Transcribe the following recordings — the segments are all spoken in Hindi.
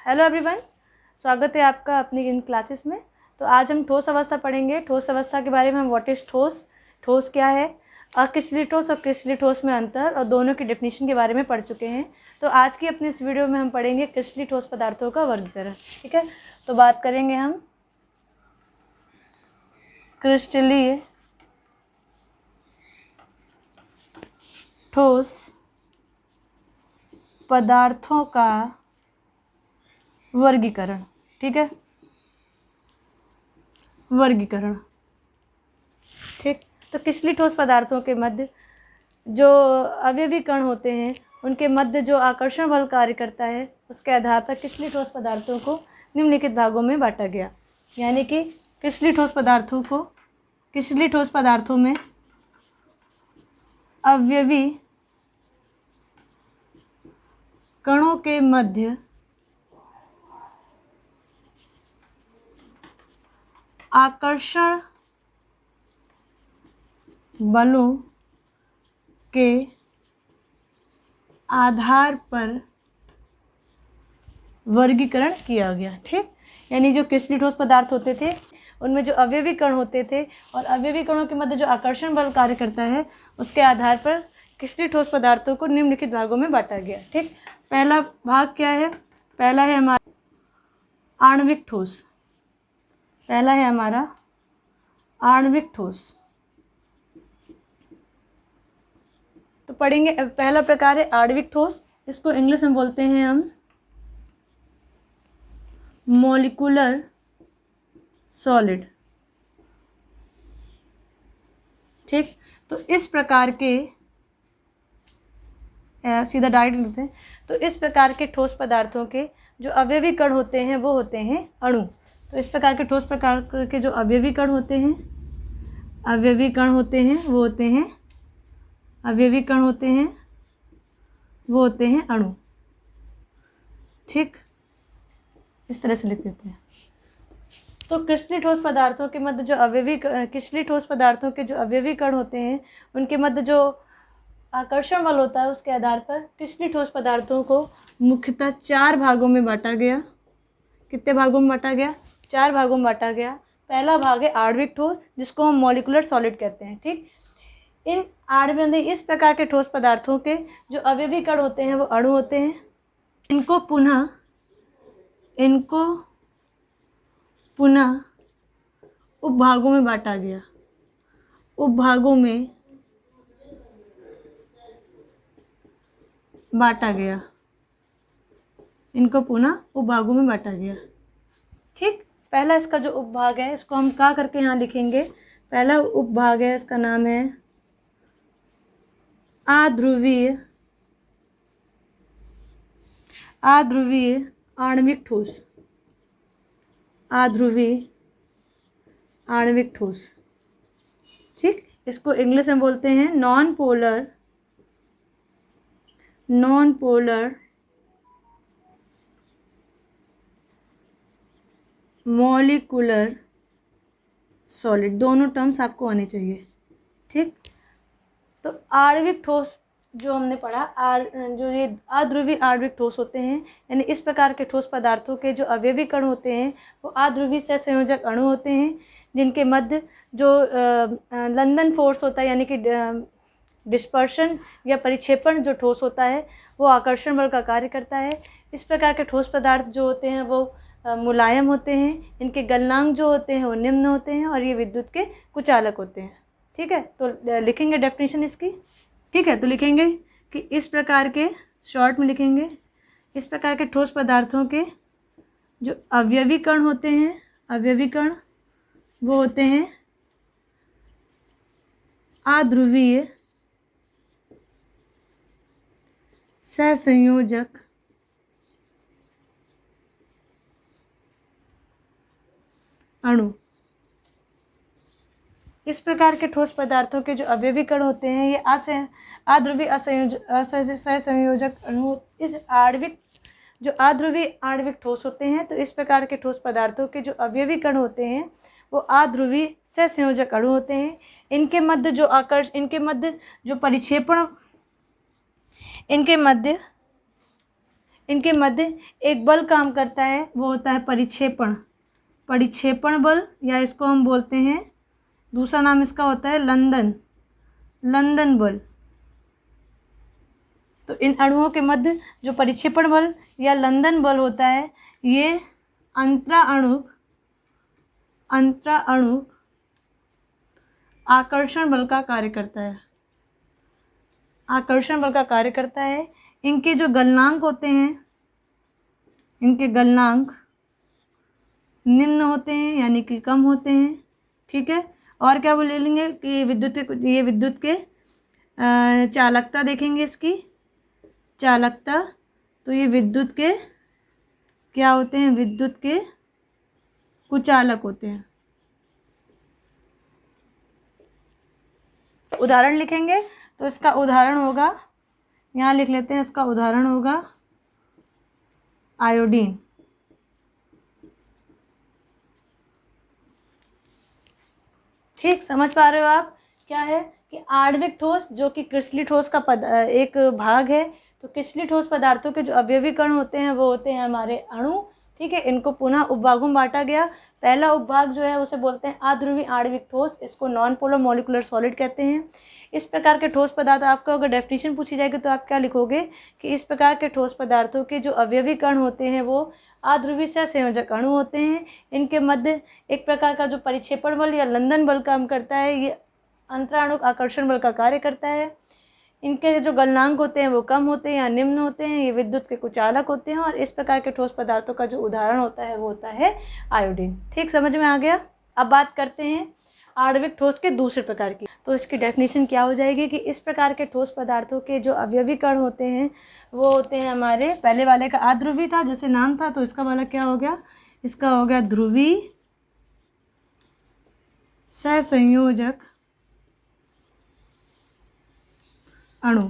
हेलो एवरीवन, स्वागत है आपका अपनी इन क्लासेस में। तो आज हम ठोस अवस्था पढ़ेंगे। ठोस अवस्था के बारे में हम व्हाट इज़ ठोस, ठोस क्या है, अक्रिस्टलीय ठोस और क्रिस्टलीय ठोस में अंतर और दोनों की डेफिनेशन के बारे में पढ़ चुके हैं। तो आज की अपनी इस वीडियो में हम पढ़ेंगे क्रिस्टलीय ठोस पदार्थों का वर्गीकरण। ठीक है, तो बात करेंगे हम क्रिस्टलीय ठोस पदार्थों का वर्गीकरण। ठीक है, वर्गीकरण। ठीक, तो क्रिस्टलीय ठोस पदार्थों के मध्य जो अवयवी कण होते हैं उनके मध्य जो आकर्षण बल कार्य करता है उसके आधार पर क्रिस्टलीय ठोस पदार्थों को निम्नलिखित भागों में बांटा गया। यानी कि क्रिस्टलीय ठोस पदार्थों में अवयवी कणों के मध्य आकर्षण बलों के आधार पर वर्गीकरण किया गया। ठीक, यानी जो क्रिस्टलीय ठोस पदार्थ होते थे उनमें जो अवयवी कण होते थे और अवयवी कणों के मध्य जो आकर्षण बल कार्य करता है उसके आधार पर क्रिस्टलीय ठोस पदार्थों को निम्नलिखित भागों में बांटा गया। ठीक, पहला भाग क्या है? पहला है हमारा आणविक ठोस। पहला है हमारा आणविक ठोस। तो पढ़ेंगे, पहला प्रकार है आणविक ठोस। इसको इंग्लिश में बोलते हैं हम मॉलिक्यूलर सॉलिड। ठीक, तो इस प्रकार के सीधा डायरेक्ट लिखते हैं। तो इस प्रकार के ठोस पदार्थों के जो अवयवी कण होते हैं वो होते हैं अणु। तो इस प्रकार के ठोस प्रकार के जो अवयवी कण होते हैं वो होते हैं अणु। ठीक, इस तरह से लिख देते हैं। तो क्रिस्टलीय ठोस पदार्थों के मध्य जो क्रिस्टलीय ठोस पदार्थों के जो अवयवी कण होते हैं उनके मध्य जो आकर्षण बल होता है उसके आधार पर क्रिस्टलीय ठोस पदार्थों को मुख्यतः 4 भागों में बांटा गया। कितने भागों में बांटा गया? 4 भागों में बांटा गया। पहला भाग है आणविक ठोस, जिसको हम मॉलिक्यूलर सॉलिड कहते हैं। ठीक, इन आणविक इस प्रकार के ठोस पदार्थों के जो अवयवी कण होते हैं वो अणु होते हैं। इनको पुनः उपभागों में बांटा गया। उपभागों में बांटा गया। इनको पुनः उपभागों में बांटा गया। ठीक, पहला इसका जो उपभाग है इसको हम क्या करके यहाँ लिखेंगे? पहला उपभाग है, इसका नाम है अध्रुवीय आणविक ठोस। अध्रुवीय आणविक ठोस। ठीक, इसको इंग्लिश में बोलते हैं नॉन पोलर मॉलिक्यूलर सॉलिड। दोनों टर्म्स आपको आने चाहिए। ठीक, तो आणविक ठोस जो हमने पढ़ा, जो ये अध्रुवीय आणविक ठोस होते हैं, यानी इस प्रकार के ठोस पदार्थों के जो अवयवी कण होते हैं वो अध्रुवीय सहसंयोजक अणु होते हैं, जिनके मध्य जो लंदन फोर्स होता है, यानी कि डिस्पर्शन या परिक्षेपण जो ठोस होता है वो आकर्षण बल का कार्य करता है। इस प्रकार के ठोस पदार्थ जो होते हैं वो मुलायम होते हैं, इनके गलनांक जो होते हैं वो निम्न होते हैं और ये विद्युत के कुचालक होते हैं। ठीक है, तो लिखेंगे डेफिनेशन इसकी। ठीक है, तो लिखेंगे कि इस प्रकार के, शॉर्ट में लिखेंगे, इस प्रकार के ठोस पदार्थों के जो अवयवी कण होते हैं, अवयवी कण वो होते हैं अध्रुवीय सहसंयोजक अणु। इस प्रकार के ठोस पदार्थों के जो अवयवी कण होते हैं ये अध्रुवीय सहसंयोजक अणु। इस जो अध्रुवीय आणविक ठोस होते हैं, तो इस प्रकार के ठोस पदार्थों के जो अवयवी कण होते हैं वो अध्रुवीय सहसंयोजक अणु होते हैं। इनके मध्य जो परिक्षेपण इनके मध्य इनके मध्य एक बल काम करता है, वो होता है परिक्षेपण, परिक्षेपण बल, या इसको हम बोलते हैं, दूसरा नाम इसका होता है लंदन बल। तो इन अणुओं के मध्य जो परिक्षेपण बल या लंदन बल होता है, ये अंतराअणुक आकर्षण बल का कार्य करता है, आकर्षण बल का कार्य करता है। इनके जो गलनांक होते हैं, इनके गलनांक निम्न होते हैं, यानी कि कम होते हैं, ठीक है। और क्या बोले लेंगे कि ये विद्युत के चालकता देखेंगे, इसकी चालकता। तो ये विद्युत के क्या होते हैं, विद्युत के कुचालक होते हैं। उदाहरण लिखेंगे तो इसका उदाहरण होगा, यहाँ लिख लेते हैं, इसका उदाहरण होगा आयोडीन। ठीक, समझ पा रहे हो आप क्या है कि आणविक ठोस जो कि क्रिस्टलीय ठोस का एक भाग है। तो क्रिस्टलीय ठोस पदार्थों के जो अवयवी कण होते हैं वो होते हैं हमारे अणु, ठीक है। इनको पुनः उपभागों में बांटा गया। पहला उपभाग जो है उसे बोलते हैं अध्रुवी आणविक ठोस, इसको नॉन पोलर मॉलिक्यूलर सॉलिड कहते हैं। इस प्रकार के ठोस पदार्थ, आपको अगर डेफिनेशन पूछी जाएगी तो आप क्या लिखोगे कि इस प्रकार के ठोस पदार्थों के जो अवयवी कण होते हैं वो अध्रुवी सह संयोजक अणु होते हैं। इनके मध्य एक प्रकार का जो परिक्षेपण बल या लंदन बल काम करता है, ये अंतराणुक आकर्षण बल का कार्य करता है। इनके जो गलनांक होते हैं वो कम होते हैं या निम्न होते हैं, ये विद्युत के कुचालक होते हैं। और इस प्रकार के ठोस पदार्थों का जो उदाहरण होता है वो होता है आयोडीन। ठीक, समझ में आ गया। अब बात करते हैं आणविक ठोस के दूसरे प्रकार की। तो इसकी डेफिनेशन क्या हो जाएगी कि इस प्रकार के ठोस पदार्थों के जो अवयवी कण होते हैं वो होते हैं हमारे, पहले वाले का अध्रुवी था जैसे नाम था, तो इसका वाला क्या हो गया, इसका हो गया ध्रुवी सहसंयोजक अणु,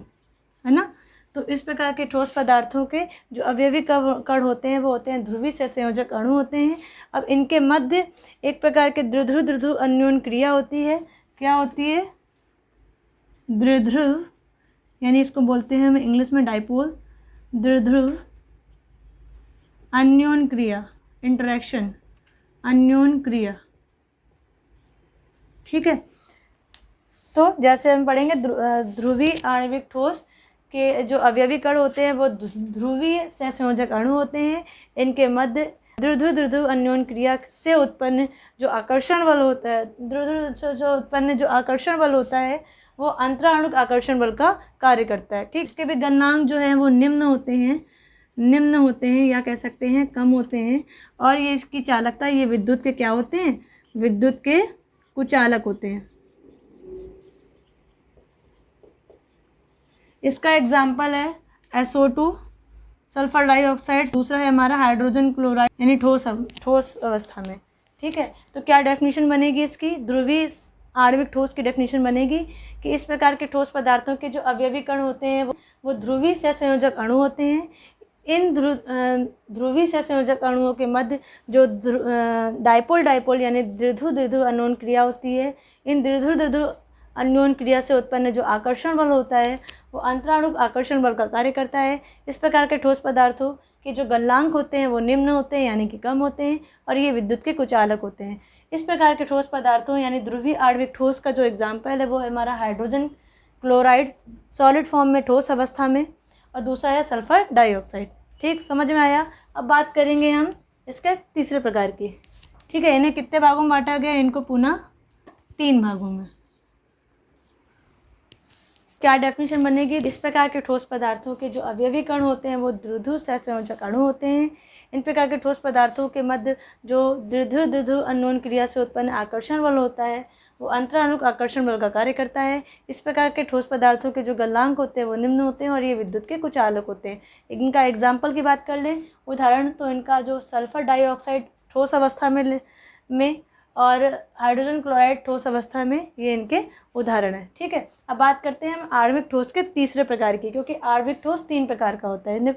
है ना। तो इस प्रकार के ठोस पदार्थों के जो अवयवी कण होते हैं वो होते हैं ध्रुवी सहसंयोजक अणु होते हैं। अब इनके मध्य एक प्रकार के द्विध्रुव अन्योन क्रिया होती है। क्या होती है, द्विध्रुव, यानी इसको बोलते हैं हम इंग्लिश में डाइपोल, द्विध्रुव अन्योन क्रिया, इंटरेक्शन, अन्योन क्रिया, ठीक है। तो जैसे हम पढ़ेंगे ध्रुवी आणविक ठोस के जो अवयवी कण होते हैं वो ध्रुवीय सहसंयोजक अणु होते हैं। इनके मध्य द्विध्रुव अन्योन क्रिया से उत्पन्न जो आकर्षण बल होता है, जो उत्पन्न जो आकर्षण बल होता है वो अंतराणुक आकर्षण बल का कार्य करता है। ठीक, इसके भी गलनांक जो है वो निम्न होते हैं या कह सकते हैं कम होते हैं। और ये इसकी चालकता, ये विद्युत के क्या होते हैं, विद्युत के कुचालक होते हैं। इसका एग्जाम्पल है SO2 सल्फर डाइऑक्साइड, दूसरा है हमारा हाइड्रोजन क्लोराइड, यानी ठोस अवस्था में। ठीक है, तो क्या डेफिनेशन बनेगी इसकी, ध्रुवीय आणविक ठोस की डेफिनेशन बनेगी कि इस प्रकार के ठोस पदार्थों के जो अवयवी कण होते हैं वो ध्रुवीय सहसंयोजक अणु होते हैं। इन ध्रुवीय सहसंयोजक अणुओं के मध्य जो डाइपोल यानी द्विध्रुव अन्योन क्रिया होती है। इन द्विध्रुव अन्योन क्रिया से उत्पन्न जो आकर्षण बल होता है वो अंतराणुक आकर्षण बल का कार्य करता है। इस प्रकार के ठोस पदार्थों के जो गलनांक होते हैं वो निम्न होते हैं यानी कि कम होते हैं, और ये विद्युत के कुचालक होते हैं। इस प्रकार के ठोस पदार्थों यानी ध्रुवीय आणविक ठोस का जो एग्जाम्पल है वो है हमारा हाइड्रोजन क्लोराइड सॉलिड फॉर्म में ठोस अवस्था में, और दूसरा है सल्फर डाइऑक्साइड। ठीक, समझ में आया। अब बात करेंगे हम इसके तीसरे प्रकार की। ठीक है, इन्हें कितने भागों में बांटा गया, इनको पुनः 3 भागों में। क्या डेफिनेशन बनेगी, इस प्रकार के ठोस पदार्थों के जो अवयवी कण होते हैं वो द्विध्रुव सहसंयोजक अणु होते हैं। इन प्रकार के ठोस पदार्थों के मध्य जो द्विध्रुव अन्योन क्रिया से उत्पन्न आकर्षण बल होता है वो अंतराणुक आकर्षण बल का कार्य करता है। इस प्रकार के ठोस पदार्थों के जो गलनांक होते हैं वो निम्न होते हैं और ये विद्युत के कुचालक होते हैं। इनका एग्जाम्पल की बात कर लें, उदाहरण तो इनका जो सल्फर डाइऑक्साइड ठोस अवस्था में और हाइड्रोजन क्लोराइड ठोस अवस्था में, ये इनके उदाहरण है। ठीक है, अब बात करते हैं हम आणविक ठोस के तीसरे प्रकार की, क्योंकि आणविक ठोस 3 प्रकार का होता है।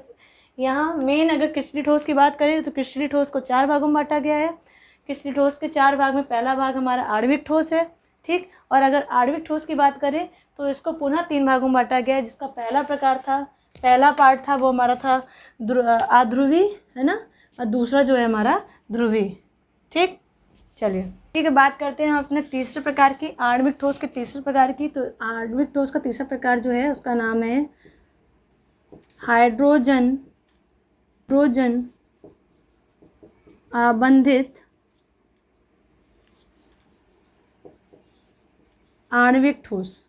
यहाँ मेन अगर क्रिस्टलीय ठोस की बात करें तो क्रिस्टलीय ठोस को 4 भागों में बांटा गया है। क्रिस्टलीय ठोस के 4 भाग में पहला भाग हमारा आणविक ठोस है। ठीक, और अगर आणविक ठोस की बात करें तो इसको पुनः 3 भागों में बांटा गया है, जिसका पहला प्रकार था पहला पार्ट था वो हमारा था अध्रुवी, है ना, और दूसरा जो है हमारा ध्रुवी। ठीक, चलिए ठीक है, बात करते हैं हम अपने तीसरे प्रकार की, आणविक ठोस के तीसरे प्रकार की। तो आणविक ठोस का तीसरा प्रकार जो है उसका नाम है हाइड्रोजन आबंधित आणविक ठोस।